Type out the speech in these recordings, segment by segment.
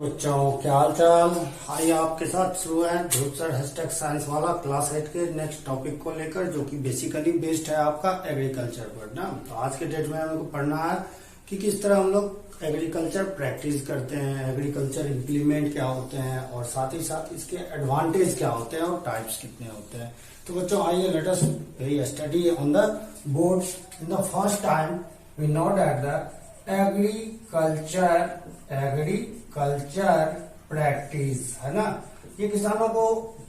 बच्चों क्या हाल चाल। आइए आपके साथ शुरू है ध्रुव सर हैशटैग साइंस वाला क्लास 8 के नेक्स्ट टॉपिक को लेकर, जो कि बेसिकली बेस्ड है आपका एग्रीकल्चर पर ना। तो आज के डेट में हमको पढ़ना है कि किस तरह हम लोग एग्रीकल्चर प्रैक्टिस करते हैं, एग्रीकल्चर इम्प्लीमेंट क्या होते हैं और साथ ही साथ इसके एडवांटेज क्या होते हैं और टाइप्स कितने होते हैं। तो बच्चों आइए let us study on the board. In the first time we know that the agriculture practice है ना, ये किसानों को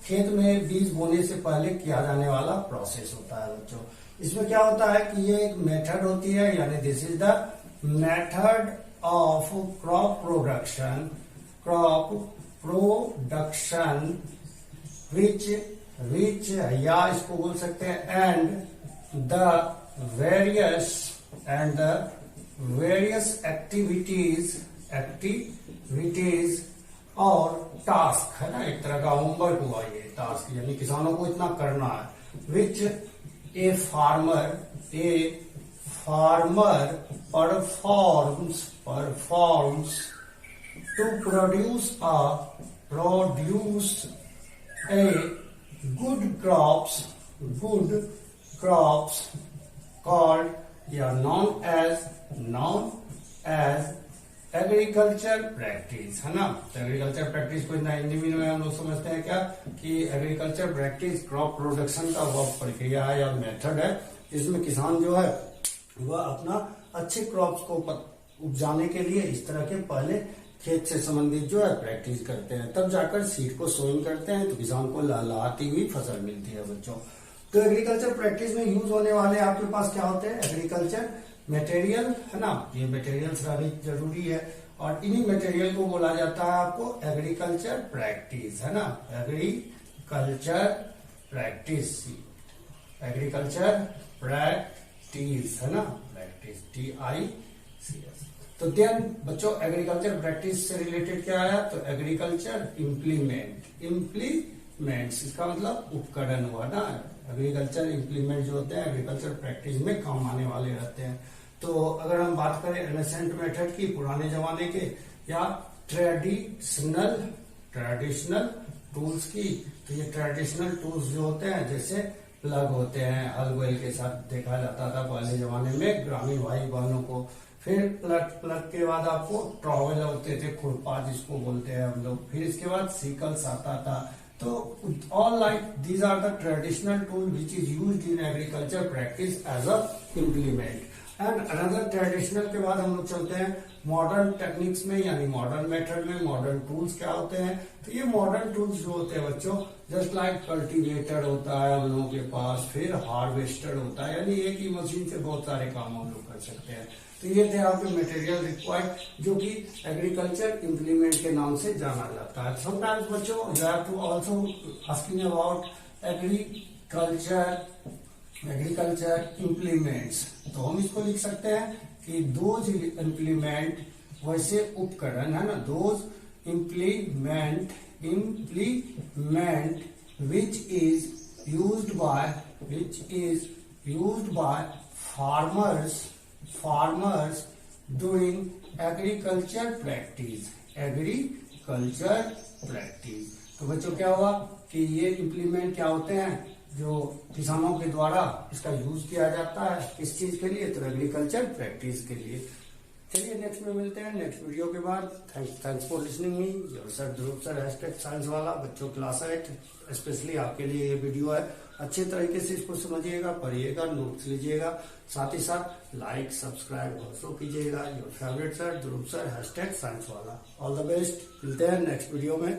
खेत में बीज बोने से पहले किया जाने वाला प्रोसेस होता है बच्चों। इसमें क्या होता है कि ये एक मेथड होती है, यानी this is the method of crop production which या इसको बोल सकते हैं एंड द वेरियस एक्टिविटीज और टास्क है ना, एक तरह का होमवर्क हुआ ये टास्क, यानी किसानों को इतना करना है। Which a farmer performs to produce a good crops called या known as एग्रीकल्चर प्रैक्टिस है ना। तो एग्रीकल्चर प्रैक्टिस को इतना हिंदी में हम लोग समझते हैं क्या कि एग्रीकल्चर प्रैक्टिस क्रॉप प्रोडक्शन का वह प्रक्रिया है या मेथड है, जिसमें किसान जो है वह अपना अच्छे क्रॉप्स को उपजाने के लिए इस तरह के पहले खेत से संबंधित जो है प्रैक्टिस करते हैं, तब जाकर सीड को सोइंग करते हैं तो किसान को लहलहाती हुई फसल मिलती है बच्चों। तो एग्रीकल्चर प्रैक्टिस में यूज होने वाले आपके पास क्या होते हैं, एग्रीकल्चर मटेरियल है ना, ये मटेरियल्स रहनी जरूरी है और इन्हीं मटेरियल को बोला जाता है आपको एग्रीकल्चर प्रैक्टिस है ना। एग्रीकल्चर प्रैक्टिस है ना, प्रैक्टिस TICS। तो देन बच्चों एग्रीकल्चर प्रैक्टिस से रिलेटेड क्या आया, तो एग्रीकल्चर इम्प्लीमेंट्स इसका मतलब उपकरण हुआ ना। एग्रीकल्चर इम्प्लीमेंट जो होते हैं एग्रीकल्चर प्रैक्टिस में काम आने वाले रहते हैं। तो अगर हम बात करें एनेसेंट मेथड की, पुराने जमाने के, या ट्रेडिशनल टूल्स की, तो ये ट्रेडिशनल टूल्स जो होते हैं जैसे प्लग होते हैं, हल बैल के साथ देखा जाता था पहले जमाने में ग्रामीण भाई बहनों को। फिर प्लग के बाद आपको ट्रॉवेल होते थे, खुरपा जिसको बोलते हैं हम लोग। फिर इसके बाद सीकल्स आता था। तो all like these are the traditional tool which is used in agriculture practice as a implement. And another traditional के बाद हम लोग चलते हैं मॉडर्न टेक्निक्स में, यानी मॉडर्न मेथड में मॉडर्न टूल्स क्या होते हैं। तो ये मॉडर्न टूल्स जो होते हैं बच्चों, जस्ट लाइक कल्टीवेटर होता है हम लोगों के पास, फिर हार्वेस्टर होता है, यानी एक ही मशीन से बहुत सारे काम हम लोग कर सकते हैं। तो ये थे आपके मटेरियल रिक्वायर्ड, जो कि एग्रीकल्चर इम्प्लीमेंट के नाम से जाना जाता है। समटाइम्स बच्चों you have to also asking about agriculture implements. तो हम इसको लिख सकते हैं कि दोज इम्प्लीमेंट, वैसे उपकरण है ना, those implement which is used by farmers doing agriculture practice। तो बच्चों क्या हुआ कि ये इम्प्लीमेंट क्या होते हैं जो किसानों के द्वारा इसका यूज किया जाता है, किस चीज के लिए, तो एग्रीकल्चर प्रैक्टिस के लिए। चलिए नेक्स्ट में मिलते हैं नेक्स्ट वीडियो के बाद। Thanks for listening me, your sir Dhruv sir hashtag science वाला। बच्चों क्लास 8 स्पेशली आपके लिए ये वीडियो है। अच्छे तरीके से इसको समझिएगा, पढ़िएगा, नोट्स लीजिएगा, साथ ही साथ लाइक सब्सक्राइब ऑल्सो कीजिएगा। Your favourite sir Dhruv sir hashtag science वाला। ऑल द बेस्ट, मिलते हैं नेक्स्ट वीडियो में।